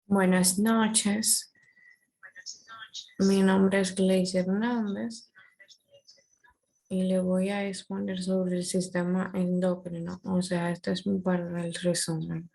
Buenas noches, mi nombre es Gleice Hernández y le voy a exponer sobre el sistema endocrino, o sea, este es para el resumen.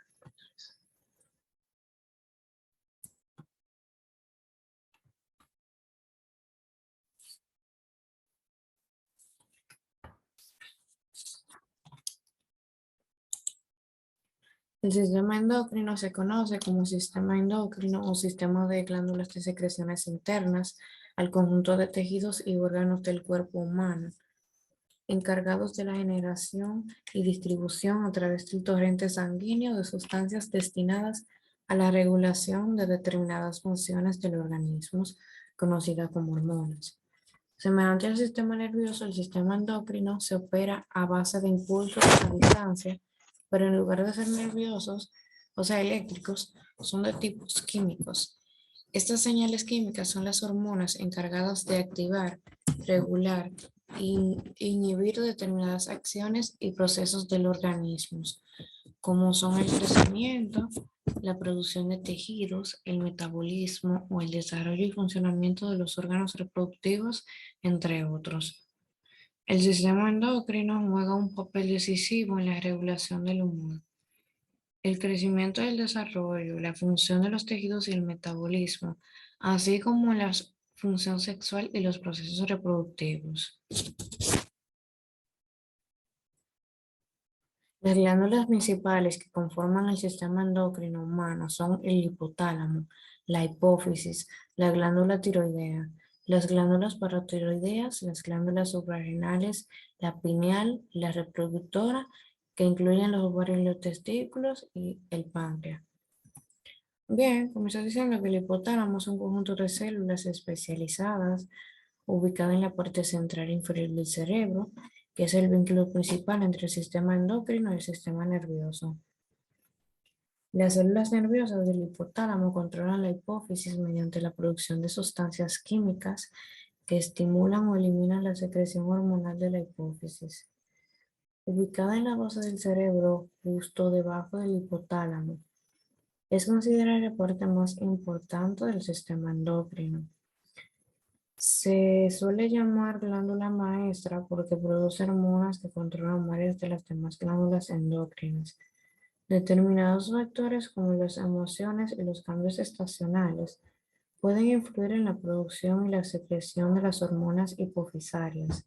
El sistema endocrino se conoce como sistema endocrino o sistema de glándulas de secreciones internas al conjunto de tejidos y órganos del cuerpo humano, encargados de la generación y distribución a través del torrente sanguíneo de sustancias destinadas a la regulación de determinadas funciones del organismo, conocidas como hormonas. Semejante al sistema nervioso, el sistema endocrino se opera a base de impulsos a distancia, pero en lugar de ser nerviosos, o sea, eléctricos, son de tipos químicos. Estas señales químicas son las hormonas encargadas de activar, regular e inhibir determinadas acciones y procesos del organismo, como son el crecimiento, la producción de tejidos, el metabolismo o el desarrollo y funcionamiento de los órganos reproductivos, entre otros. El sistema endocrino juega un papel decisivo en la regulación del humor. El crecimiento y el desarrollo, la función de los tejidos y el metabolismo, así como la función sexual y los procesos reproductivos. Las glándulas principales que conforman el sistema endocrino humano son el hipotálamo, la hipófisis, la glándula tiroidea, las glándulas paratiroideas, las glándulas suprarrenales, la pineal, la reproductora, que incluyen los ovarios y los testículos, y el páncreas. Bien, como estoy diciendo que el hipotálamo es un conjunto de células especializadas ubicado en la parte central inferior del cerebro, que es el vínculo principal entre el sistema endocrino y el sistema nervioso. Las células nerviosas del hipotálamo controlan la hipófisis mediante la producción de sustancias químicas que estimulan o eliminan la secreción hormonal de la hipófisis. Ubicada en la base del cerebro, justo debajo del hipotálamo, es considerada la parte más importante del sistema endocrino. Se suele llamar glándula maestra porque produce hormonas que controlan varias de las demás glándulas endocrinas. Determinados factores como las emociones y los cambios estacionales pueden influir en la producción y la secreción de las hormonas hipofisarias.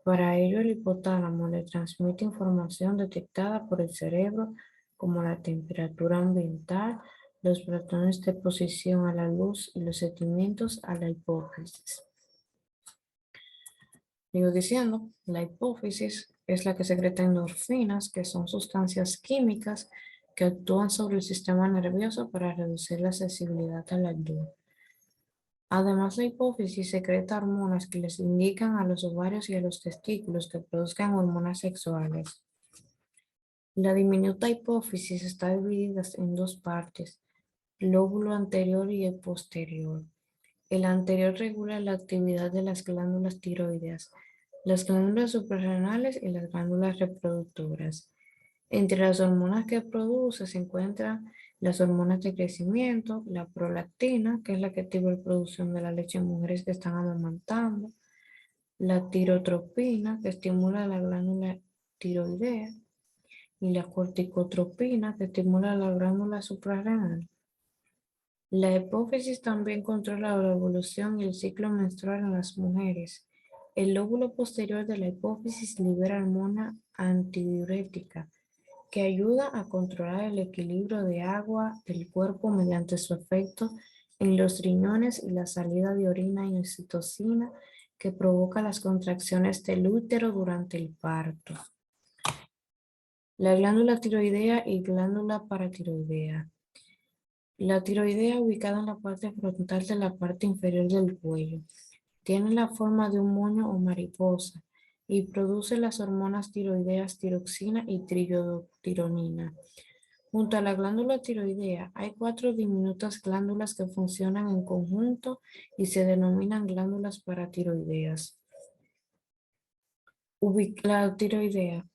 Para ello, el hipotálamo le transmite información detectada por el cerebro como la temperatura ambiental, los patrones de exposición a la luz y los sentimientos a la hipófisis. Sigo diciendo, la hipófisis es la que secreta endorfinas, que son sustancias químicas que actúan sobre el sistema nervioso para reducir la sensibilidad a la luz. Además, la hipófisis secreta hormonas que les indican a los ovarios y a los testículos que produzcan hormonas sexuales. La diminuta hipófisis está dividida en dos partes, el lóbulo anterior y el posterior. El anterior regula la actividad de las glándulas tiroideas, las glándulas suprarrenales y las glándulas reproductoras. Entre las hormonas que produce se encuentran las hormonas de crecimiento, la prolactina, que es la que activa la producción de la leche en mujeres que están amamantando, la tirotropina, que estimula la glándula tiroidea, y la corticotropina, que estimula la glándula suprarrenal. La hipófisis también controla la ovulación y el ciclo menstrual en las mujeres. El lóbulo posterior de la hipófisis libera hormona antidiurética que ayuda a controlar el equilibrio de agua del cuerpo mediante su efecto en los riñones y la salida de orina y oxitocina que provoca las contracciones del útero durante el parto. La glándula tiroidea y glándula paratiroidea. La tiroidea, ubicada en la parte frontal de la parte inferior del cuello, tiene la forma de un moño o mariposa y produce las hormonas tiroideas tiroxina y triiodotironina. Junto a la glándula tiroidea hay 4 diminutas glándulas que funcionan en conjunto y se denominan glándulas paratiroideas. La tiroidea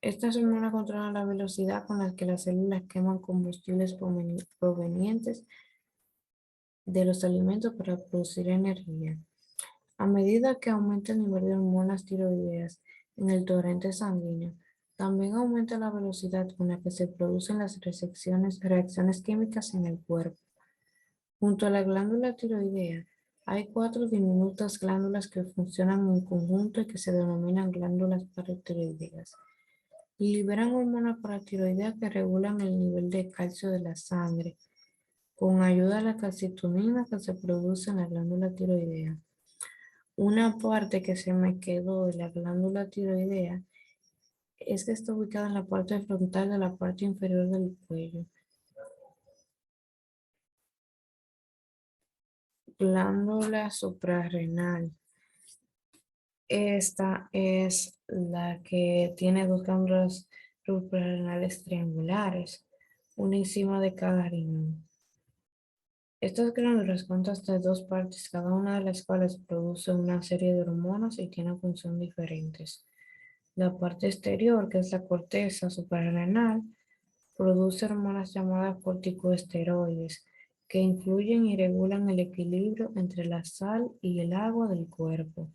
Estas hormonas controlan la velocidad con la que las células queman combustibles provenientes de los alimentos para producir energía. A medida que aumenta el nivel de hormonas tiroideas en el torrente sanguíneo, también aumenta la velocidad con la que se producen las reacciones químicas en el cuerpo. Junto a la glándula tiroidea, hay cuatro diminutas glándulas que funcionan en conjunto y que se denominan glándulas paratiroideas. Liberan hormonas paratiroideas que regulan el nivel de calcio de la sangre, con ayuda de la calcitonina que se produce en la glándula tiroidea. Una parte que se me quedó de la glándula tiroidea es que está ubicada en la parte frontal de la parte inferior del cuello. Glándula suprarrenal. Esta es la que tiene dos glándulas suprarrenales triangulares, una encima de cada riñón. Estas glándulas cuentan hasta dos partes, cada una de las cuales produce una serie de hormonas y tiene funciones diferentes. La parte exterior, que es la corteza suprarrenal, produce hormonas llamadas corticosteroides, que influyen y regulan el equilibrio entre la sal y el agua del cuerpo.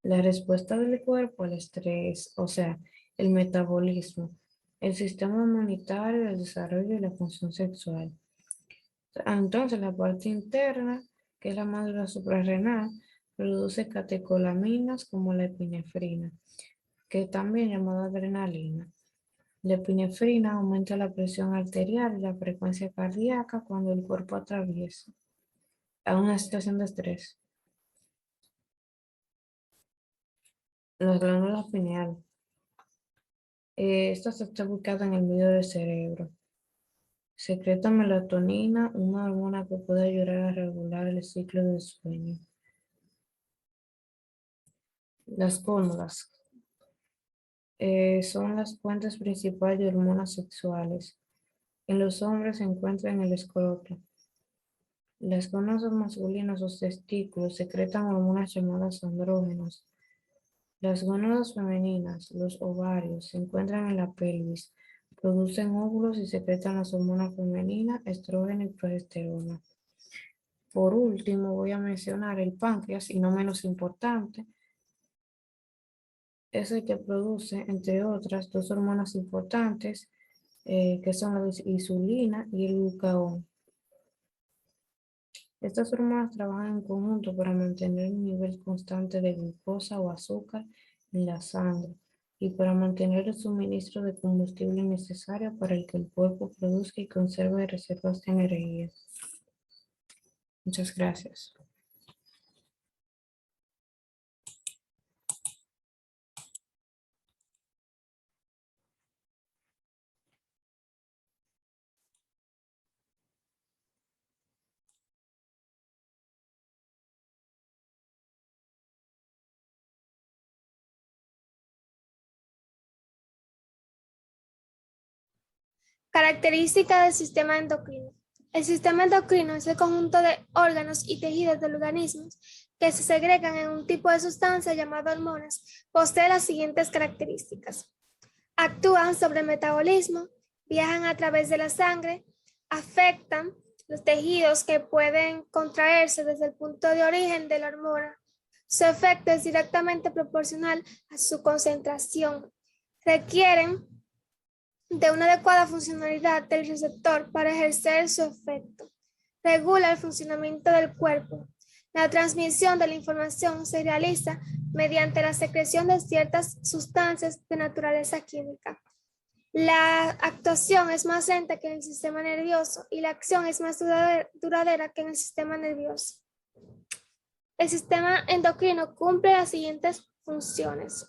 La respuesta del cuerpo al estrés, o sea, el metabolismo, el sistema inmunitario, el desarrollo y la función sexual. Entonces, la parte interna, que es la médula suprarrenal, produce catecolaminas como la epinefrina, que es también llamada adrenalina. La epinefrina aumenta la presión arterial y la frecuencia cardíaca cuando el cuerpo atraviesa a una situación de estrés. Las glándulas pineales. Esta está ubicada en el medio del cerebro. Secreta melatonina, una hormona que puede ayudar a regular el ciclo del sueño. Las gónadas son las fuentes principales de hormonas sexuales. En los hombres se encuentran en el escroto. Las gónadas masculinas o testículos secretan hormonas llamadas andrógenos. Las gónadas femeninas, los ovarios, se encuentran en la pelvis, producen óvulos y secretan las hormonas femeninas, estrógeno y progesterona. Por último, voy a mencionar el páncreas, y no menos importante, es el que produce, entre otras, dos hormonas importantes, que son la insulina y el glucagón. Estas hormonas trabajan en conjunto para mantener un nivel constante de glucosa o azúcar en la sangre y para mantener el suministro de combustible necesario para el que el cuerpo produzca y conserve reservas de energía. Muchas gracias. Característica del sistema endocrino. El sistema endocrino es el conjunto de órganos y tejidos del organismo que se segregan en un tipo de sustancia llamada hormonas. Posee las siguientes características. Actúan sobre el metabolismo, viajan a través de la sangre, afectan los tejidos que pueden contraerse desde el punto de origen de la hormona. Su efecto es directamente proporcional a su concentración. Requieren de una adecuada funcionalidad del receptor para ejercer su efecto. Regula el funcionamiento del cuerpo. La transmisión de la información se realiza mediante la secreción de ciertas sustancias de naturaleza química. La actuación es más lenta que en el sistema nervioso y la acción es más duradera que en el sistema nervioso. El sistema endocrino cumple las siguientes funciones.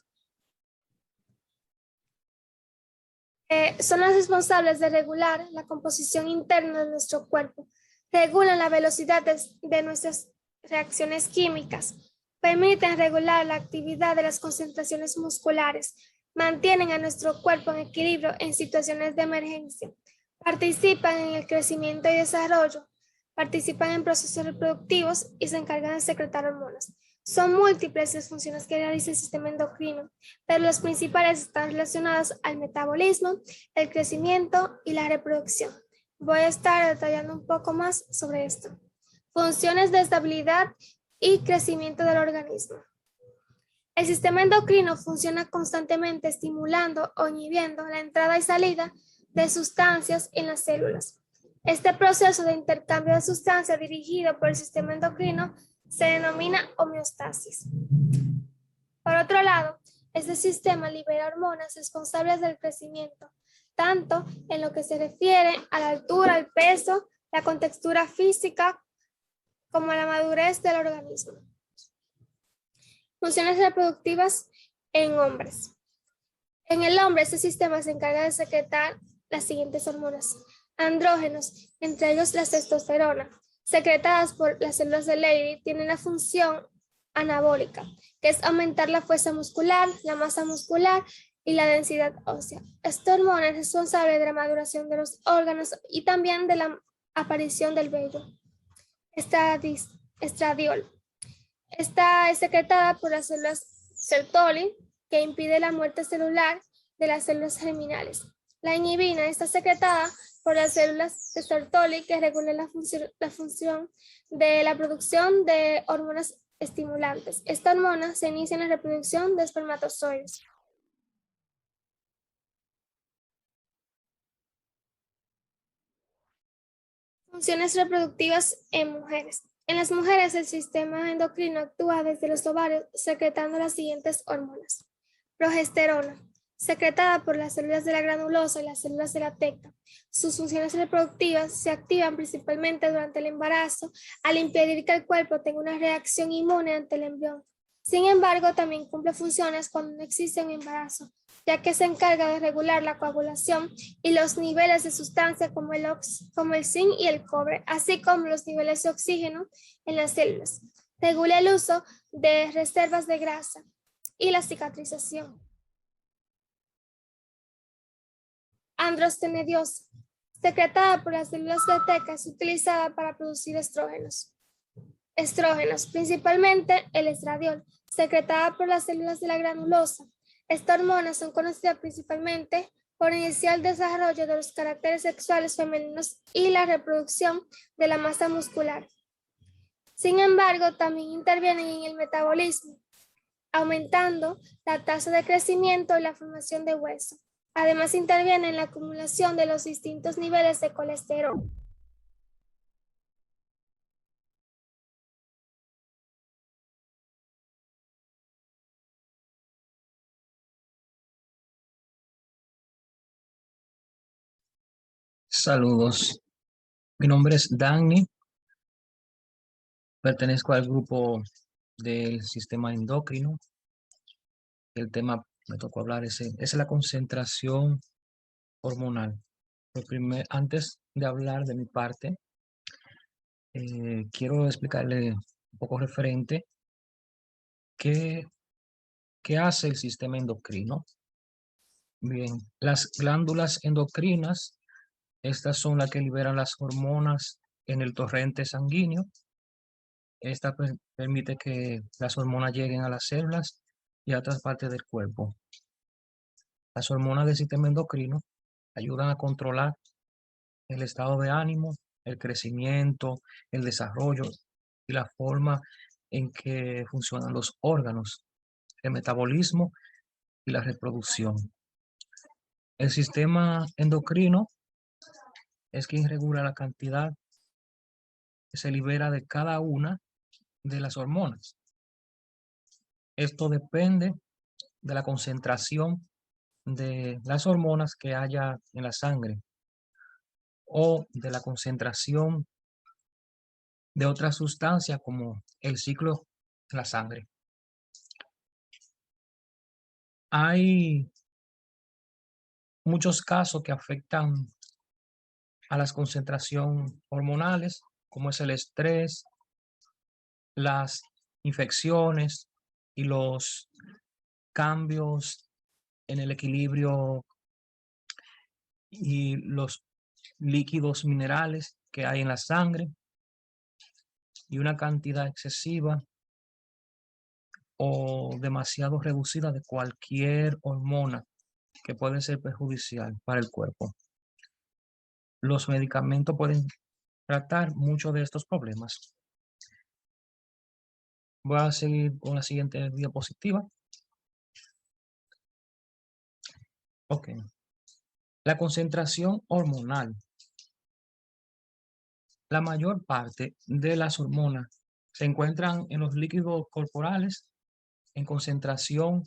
Son las responsables de regular la composición interna de nuestro cuerpo, regulan la velocidad de nuestras reacciones químicas, permiten regular la actividad de las concentraciones musculares, mantienen a nuestro cuerpo en equilibrio en situaciones de emergencia, participan en el crecimiento y desarrollo, participan en procesos reproductivos y se encargan de secretar hormonas. Son múltiples las funciones que realiza el sistema endocrino, pero las principales están relacionadas al metabolismo, el crecimiento y la reproducción. Voy a estar detallando un poco más sobre esto. Funciones de estabilidad y crecimiento del organismo. El sistema endocrino funciona constantemente estimulando o inhibiendo la entrada y salida de sustancias en las células. Este proceso de intercambio de sustancias dirigido por el sistema endocrino se denomina homeostasis. Por otro lado, este sistema libera hormonas responsables del crecimiento, tanto en lo que se refiere a la altura, el peso, la contextura física, como a la madurez del organismo. Funciones reproductivas en hombres. En el hombre, este sistema se encarga de secretar las siguientes hormonas: andrógenos, entre ellos la testosterona, secretadas por las células de Leydig, tienen la función anabólica, que es aumentar la fuerza muscular, la masa muscular y la densidad ósea. Esta hormona es responsable de la maduración de los órganos y también de la aparición del vello. Estradiol. Esta es secretada por las células Sertoli, que impide la muerte celular de las células germinales. La inhibina está secretada por las células de Sertoli, que regulan la función de la producción de hormonas estimulantes. Esta hormona se inicia en la reproducción de espermatozoides. Funciones reproductivas en mujeres. En las mujeres, el sistema endocrino actúa desde los ovarios secretando las siguientes hormonas: progesterona, secretada por las células de la granulosa y las células de la teca. Sus funciones reproductivas se activan principalmente durante el embarazo al impedir que el cuerpo tenga una reacción inmune ante el embrión. Sin embargo, también cumple funciones cuando no existe un embarazo, ya que se encarga de regular la coagulación y los niveles de sustancias como el zinc y el cobre, así como los niveles de oxígeno en las células. Regula el uso de reservas de grasa y la cicatrización. Androstenediosa, secretada por las células de teca, es utilizada para producir estrógenos. Estrógenos, principalmente el estradiol, secretada por las células de la granulosa. Estas hormonas son conocidas principalmente por iniciar el desarrollo de los caracteres sexuales femeninos y la reproducción de la masa muscular. Sin embargo, también intervienen en el metabolismo, aumentando la tasa de crecimiento y la formación de hueso. Además, interviene en la acumulación de los distintos niveles de colesterol. Saludos, mi nombre es Dani, pertenezco al grupo del sistema endocrino. El tema me tocó hablar es la concentración hormonal. Antes de hablar de mi parte, quiero explicarle un poco referente qué hace el sistema endocrino. Bien, las glándulas endocrinas, estas son las que liberan las hormonas en el torrente sanguíneo. Esta permite que las hormonas lleguen a las células y a otras partes del cuerpo. Las hormonas del sistema endocrino ayudan a controlar el estado de ánimo, el crecimiento, el desarrollo y la forma en que funcionan los órganos, el metabolismo y la reproducción. El sistema endocrino es quien regula la cantidad que se libera de cada una de las hormonas. Esto depende de la concentración de las hormonas que haya en la sangre o de la concentración de otras sustancias como el ciclo de la sangre. Hay muchos casos que afectan a las concentraciones hormonales, como es el estrés, las infecciones y los cambios en el equilibrio y los líquidos minerales que hay en la sangre y una cantidad excesiva o demasiado reducida de cualquier hormona que puede ser perjudicial para el cuerpo. Los medicamentos pueden tratar muchos de estos problemas. Voy a seguir con la siguiente diapositiva. Ok. La concentración hormonal. La mayor parte de las hormonas se encuentran en los líquidos corporales en concentraciones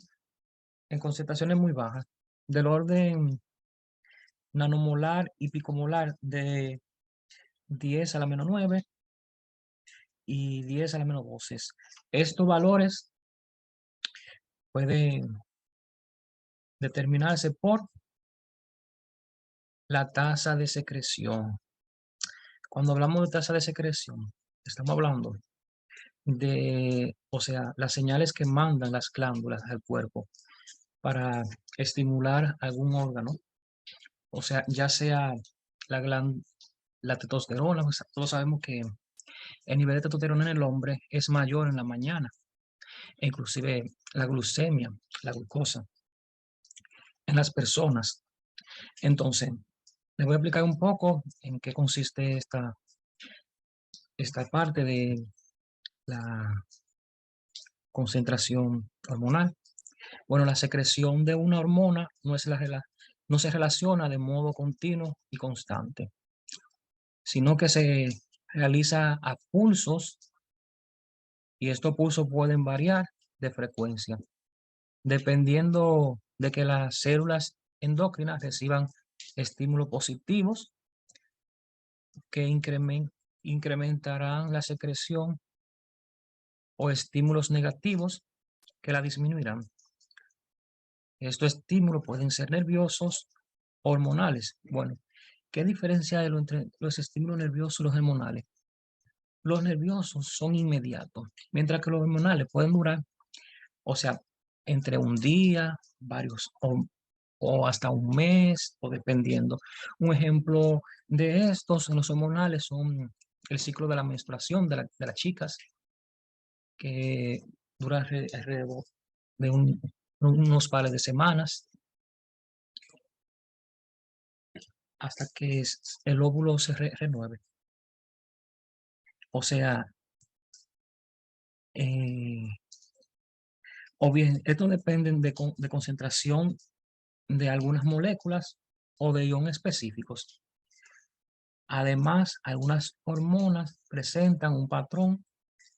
muy bajas, del orden nanomolar y picomolar de 10 a la menos 9 y 10 a la menos 12. Estos valores pueden determinarse por la tasa de secreción. Cuando hablamos de tasa de secreción, estamos hablando de, o sea, las señales que mandan las glándulas al cuerpo para estimular algún órgano, o sea, ya sea la testosterona, pues, todos sabemos que el nivel de testosterona en el hombre es mayor en la mañana, e inclusive la glucemia, la glucosa, en las personas. Entonces, les voy a explicar un poco en qué consiste esta parte de la concentración hormonal. Bueno, la secreción de una hormona no se relaciona de modo continuo y constante, sino que se realiza a pulsos, y estos pulsos pueden variar de frecuencia, dependiendo de que las células endocrinas reciban estímulos positivos que incrementarán la secreción, o estímulos negativos que la disminuirán. Estos estímulos pueden ser nerviosos, hormonales. Bueno, ¿qué diferencia hay entre los estímulos nerviosos y los hormonales? Los nerviosos son inmediatos, mientras que los hormonales pueden durar, o sea, entre un día, varios o hasta un mes, o dependiendo. Un ejemplo de estos en los hormonales son el ciclo de la menstruación de las chicas, que dura alrededor de unos pares de semanas hasta que el óvulo se renueve. O sea, o bien, esto depende de concentración de algunas moléculas o de iones específicos. Además, algunas hormonas presentan un patrón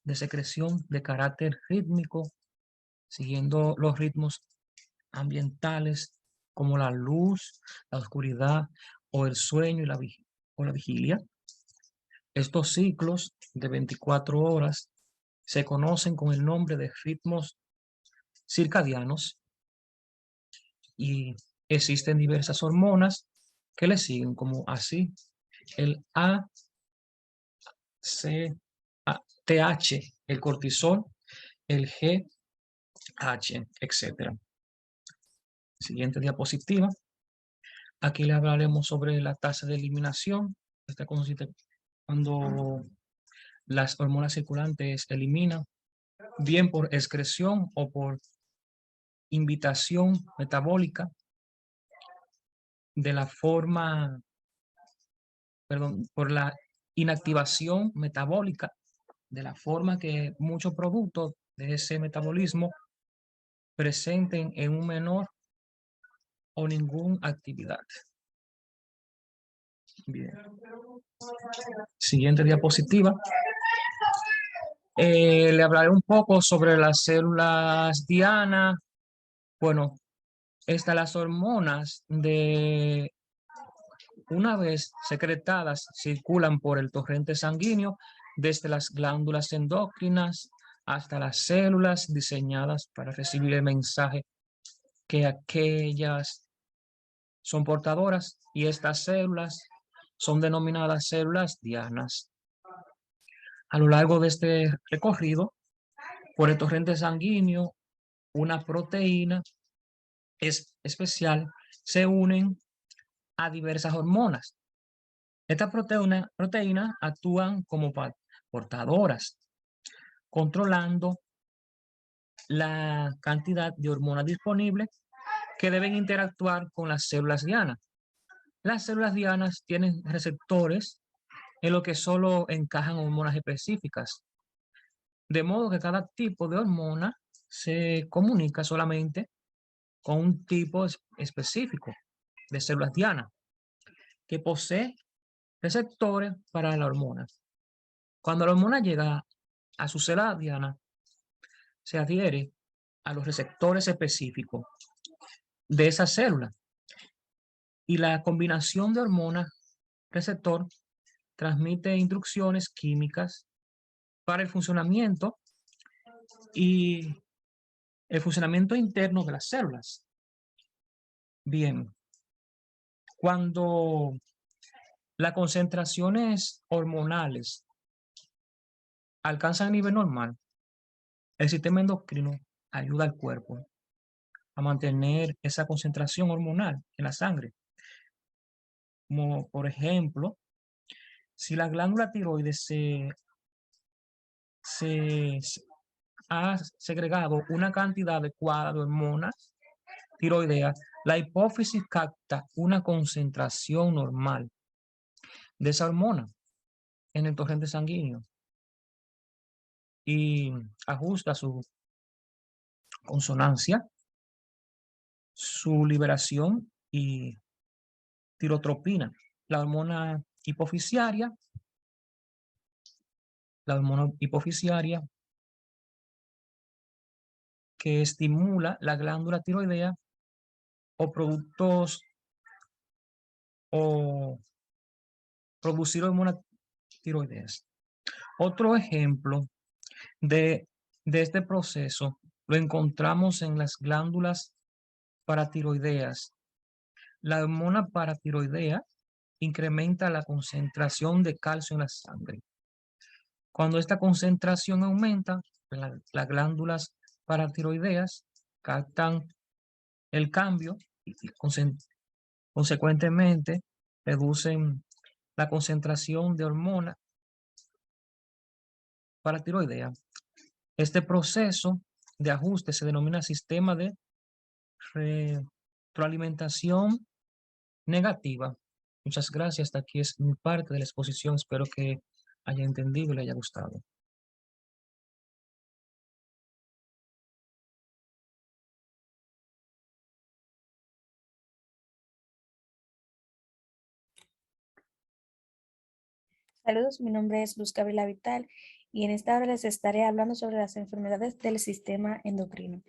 de secreción de carácter rítmico, siguiendo los ritmos ambientales como la luz, la oscuridad o el sueño o la vigilia. Estos ciclos de 24 horas se conocen con el nombre de ritmos circadianos, y existen diversas hormonas que le siguen, como así el TH, el cortisol, el GH, etc. Siguiente diapositiva. Aquí le hablaremos sobre la tasa de eliminación. Esta consiste cuando las hormonas circulantes eliminan, bien por excreción o por invitación metabólica, de la forma, perdón, por la inactivación metabólica, de la forma que muchos productos de ese metabolismo presenten en un menor o ninguna actividad. Bien. Siguiente diapositiva. Le hablaré un poco sobre las células diana. Bueno, las hormonas, una vez secretadas, circulan por el torrente sanguíneo desde las glándulas endocrinas hasta las células diseñadas para recibir el mensaje que aquellas son portadoras, y estas células son denominadas células dianas. A lo largo de este recorrido por el torrente sanguíneo, una proteína especial se unen a diversas hormonas. Estas proteínas actúan como portadoras, controlando la cantidad de hormonas disponibles que deben interactuar con las células diana. Las células dianas tienen receptores en lo que solo encajan hormonas específicas, de modo que cada tipo de hormona se comunica solamente con un tipo específico de células diana que posee receptores para la hormona. Cuando la hormona llega a su célula diana, se adhiere a los receptores específicos de esa célula y la combinación de hormona-receptor transmite instrucciones químicas para el funcionamiento y el funcionamiento interno de las células. Bien, cuando las concentraciones hormonales alcanzan el nivel normal, el sistema endocrino ayuda al cuerpo a mantener esa concentración hormonal en la sangre. Como por ejemplo, si la glándula tiroides se ha segregado una cantidad adecuada de hormonas tiroideas, la hipófisis capta una concentración normal de esa hormona en el torrente sanguíneo y ajusta su consonancia, su liberación y tirotropina. La hormona hipofisiaria, que estimula la glándula tiroidea o productos o producir hormonas tiroideas. Otro ejemplo de este proceso lo encontramos en las glándulas paratiroideas. La hormona paratiroidea incrementa la concentración de calcio en la sangre. Cuando esta concentración aumenta, las glándulas paratiroideas captan el cambio y consecuentemente reducen la concentración de hormona paratiroidea. Este proceso de ajuste se denomina sistema de retroalimentación negativa. Muchas gracias. Hasta aquí es mi parte de la exposición. Espero que haya entendido y le haya gustado. Saludos, mi nombre es Luz Gabriela Vital y en esta hora les estaré hablando sobre las enfermedades del sistema endocrino.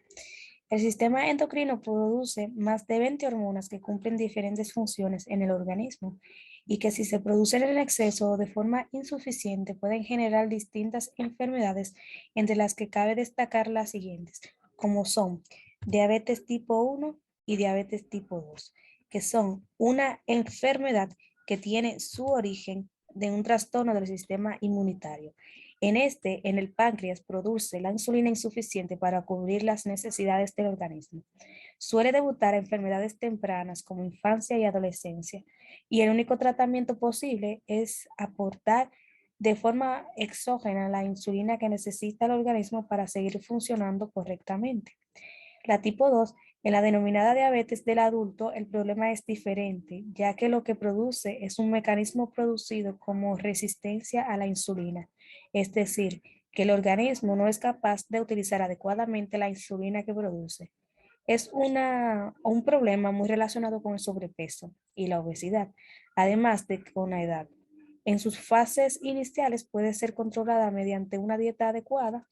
El sistema endocrino produce más de 20 hormonas que cumplen diferentes funciones en el organismo y que si se producen en exceso o de forma insuficiente pueden generar distintas enfermedades, entre las que cabe destacar las siguientes, como son diabetes tipo 1 y diabetes tipo 2, que son una enfermedad que tiene su origen de un trastorno del sistema inmunitario. En el páncreas produce la insulina insuficiente para cubrir las necesidades del organismo. Suele debutar a enfermedades tempranas como infancia y adolescencia, y el único tratamiento posible es aportar de forma exógena la insulina que necesita el organismo para seguir funcionando correctamente. La tipo 2, en la denominada diabetes del adulto, el problema es diferente, ya que lo que produce es un mecanismo producido como resistencia a la insulina, es decir, que el organismo no es capaz de utilizar adecuadamente la insulina que produce. Es un problema muy relacionado con el sobrepeso y la obesidad, además de con la edad. En sus fases iniciales puede ser controlada mediante una dieta adecuada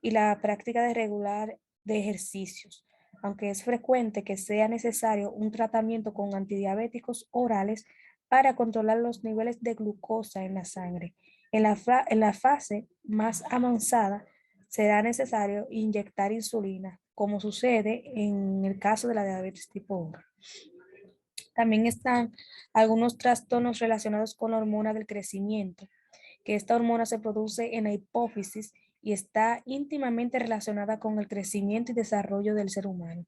y la práctica de regular de ejercicios, aunque es frecuente que sea necesario un tratamiento con antidiabéticos orales para controlar los niveles de glucosa en la sangre. En la fase más avanzada será necesario inyectar insulina, como sucede en el caso de la diabetes tipo 1. También están algunos trastornos relacionados con la hormona del crecimiento, que esta hormona se produce en la hipófisis y está íntimamente relacionada con el crecimiento y desarrollo del ser humano.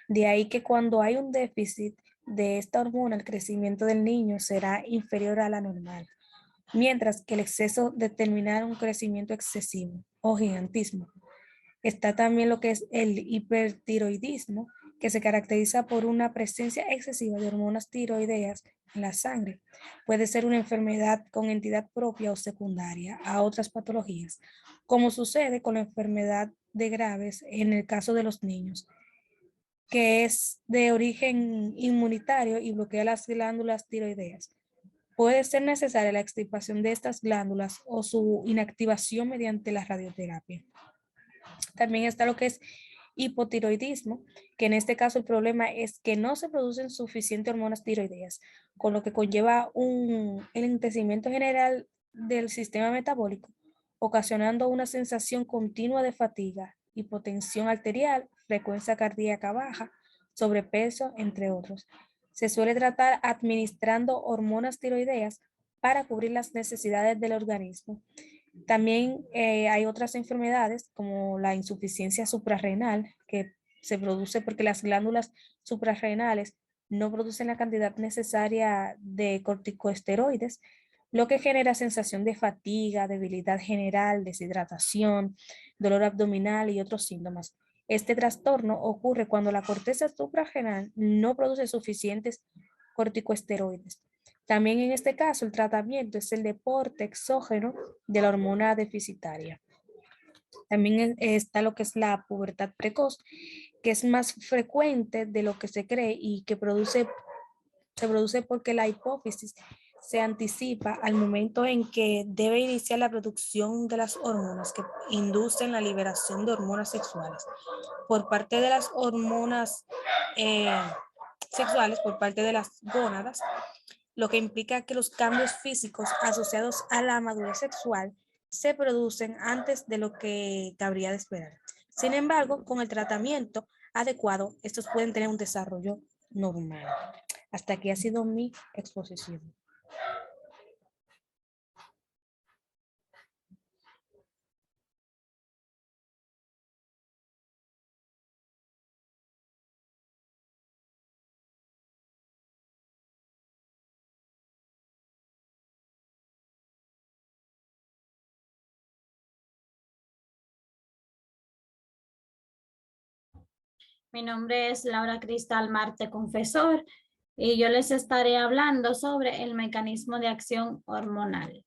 De ahí que cuando hay un déficit de esta hormona, el crecimiento del niño será inferior a la normal, mientras que el exceso determinará un crecimiento excesivo o gigantismo. Está también lo que es el hipertiroidismo, que se caracteriza por una presencia excesiva de hormonas tiroideas en la sangre. Puede ser una enfermedad con entidad propia o secundaria a otras patologías, como sucede con la enfermedad de Graves en el caso de los niños, que es de origen inmunitario y bloquea las glándulas tiroideas. Puede ser necesaria la extirpación de estas glándulas o su inactivación mediante la radioterapia. También está lo que es hipotiroidismo, que en este caso el problema es que no se producen suficientes hormonas tiroideas, con lo que conlleva el enlentecimiento general del sistema metabólico, ocasionando una sensación continua de fatiga, hipotensión arterial, frecuencia cardíaca baja, sobrepeso, entre otros. Se suele tratar administrando hormonas tiroideas para cubrir las necesidades del organismo. También hay otras enfermedades como la insuficiencia suprarrenal, que se produce porque las glándulas suprarrenales no producen la cantidad necesaria de corticosteroides, lo que genera sensación de fatiga, debilidad general, deshidratación, dolor abdominal y otros síntomas. Este trastorno ocurre cuando la corteza suprarrenal no produce suficientes corticosteroides. También en este caso el tratamiento es el deporte exógeno de la hormona deficitaria. También está lo que es la pubertad precoz, que es más frecuente de lo que se cree y que se produce porque la hipófisis se anticipa al momento en que debe iniciar la producción de las hormonas que inducen la liberación de hormonas sexuales. Por parte de las hormonas sexuales, por parte de las gónadas, lo que implica que los cambios físicos asociados a la madurez sexual se producen antes de lo que cabría de esperar. Sin embargo, con el tratamiento adecuado, estos pueden tener un desarrollo normal. Hasta aquí ha sido mi exposición. Mi nombre es Laura Cristal Marte Confesor y yo les estaré hablando sobre el mecanismo de acción hormonal.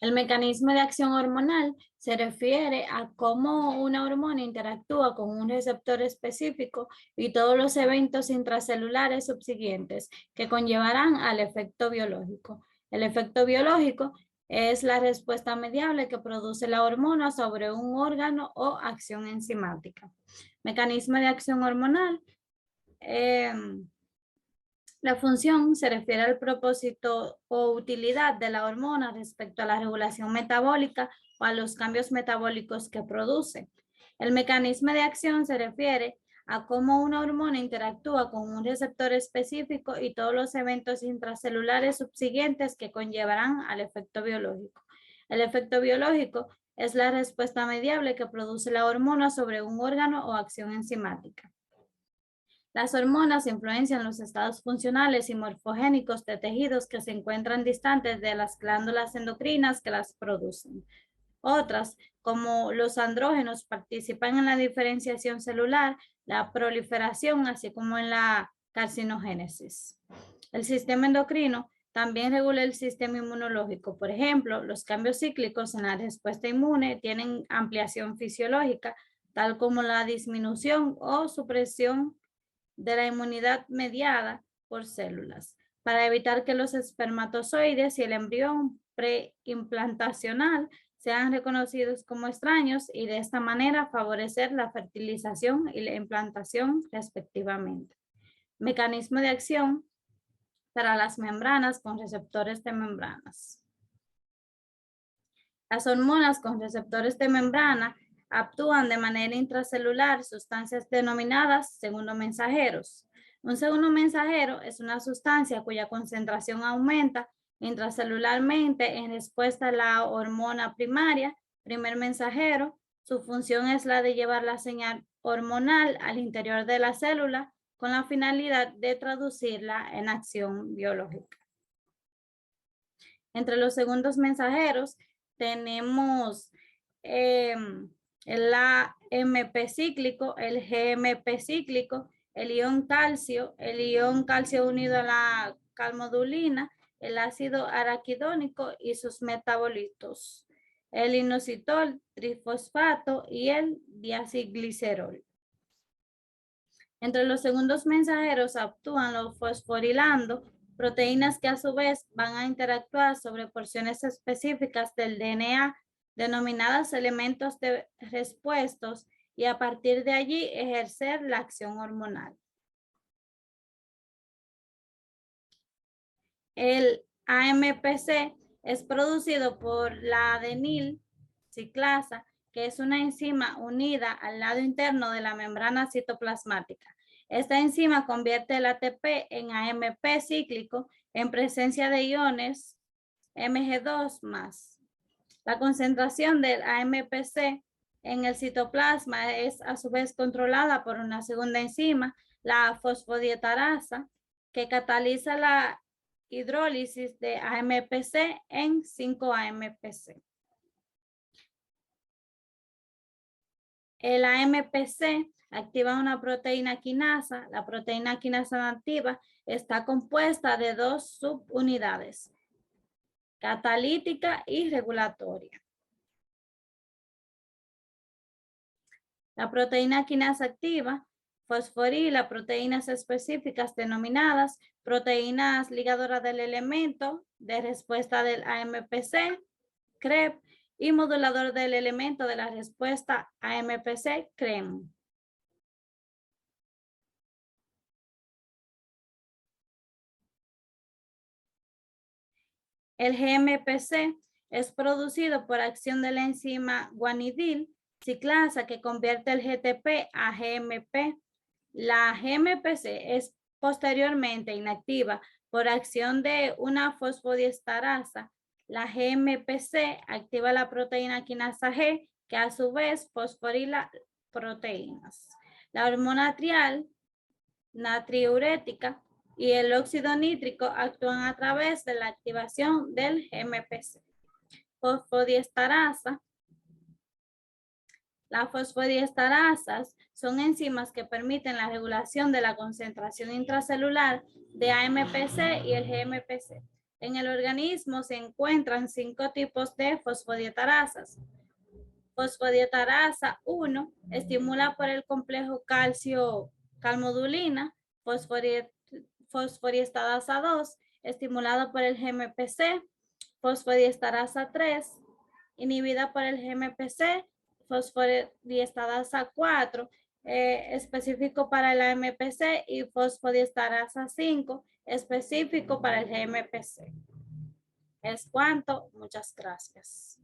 El mecanismo de acción hormonal se refiere a cómo una hormona interactúa con un receptor específico y todos los eventos intracelulares subsiguientes que conllevarán al efecto biológico. El efecto biológico es la respuesta mediable que produce la hormona sobre un órgano o acción enzimática. Mecanismo de acción hormonal. La función se refiere al propósito o utilidad de la hormona respecto a la regulación metabólica o a los cambios metabólicos que produce. El mecanismo de acción se refiere a cómo una hormona interactúa con un receptor específico y todos los eventos intracelulares subsiguientes que conllevarán al efecto biológico. El efecto biológico es la respuesta mediable que produce la hormona sobre un órgano o acción enzimática. Las hormonas influencian los estados funcionales y morfogénicos de tejidos que se encuentran distantes de las glándulas endocrinas que las producen. Otras, como los andrógenos, participan en la diferenciación celular, la proliferación, así como en la carcinogénesis. El sistema endocrino también regula el sistema inmunológico. Por ejemplo, los cambios cíclicos en la respuesta inmune tienen ampliación fisiológica, tal como la disminución o supresión de la inmunidad mediada por células, para evitar que los espermatozoides y el embrión preimplantacional sean reconocidos como extraños y de esta manera favorecer la fertilización y la implantación respectivamente. Mecanismo de acción para las membranas con receptores de membranas. Las hormonas con receptores de membrana actúan de manera intracelular sustancias denominadas segundo mensajeros. Un segundo mensajero es una sustancia cuya concentración aumenta intracelularmente en respuesta a la hormona primaria. Primer mensajero, su función es la de llevar la señal hormonal al interior de la célula con la finalidad de traducirla en acción biológica. Entre los segundos mensajeros tenemos el AMP cíclico, el GMP cíclico, el ion calcio unido a la calmodulina, el ácido araquidónico y sus metabolitos, el inositol, trifosfato y el diacilglicerol. Entre los segundos mensajeros actúan los fosforilando, proteínas que a su vez van a interactuar sobre porciones específicas del DNA denominadas elementos de respuestos y a partir de allí ejercer la acción hormonal. El AMPC es producido por la adenil ciclasa, que es una enzima unida al lado interno de la membrana citoplasmática. Esta enzima convierte el ATP en AMP cíclico en presencia de iones Mg2+. La concentración del AMPC en el citoplasma es a su vez controlada por una segunda enzima, la fosfodiesterasa, que cataliza la hidrólisis de AMPC en 5-AMPC. El AMPC activa una proteína quinasa. La proteína quinasa nativa está compuesta de dos subunidades, catalítica y regulatoria. La proteína quinasa activa fosforila proteínas específicas denominadas proteínas ligadoras del elemento de respuesta del AMPC, CREP, y modulador del elemento de la respuesta AMPC, CREM. El GMPC es producido por acción de la enzima guanidil ciclasa que convierte el GTP a GMP. La GMPC es posteriormente inactiva por acción de una fosfodiesterasa. La GMPC activa la proteína quinasa G, que a su vez fosforila proteínas. La hormona trial natriurética y el óxido nítrico actúan a través de la activación del GMPC. Fosfodiesterasa. Las fosfodiesterasas son enzimas que permiten la regulación de la concentración intracelular de AMPC y el GMPC. En el organismo se encuentran 5 tipos de fosfodiesterasas. Fosfodiesterasa 1 estimula por el complejo calcio-calmodulina. Fosfodiesterasa 2 estimulado por el GMPC. Fosfodiesterasa 3 inhibida por el GMPC. Fosfodiesterasa 4 específico para el AMPC y fosfodiesterasa 5 específico para el GMPC. Es cuanto. Muchas gracias.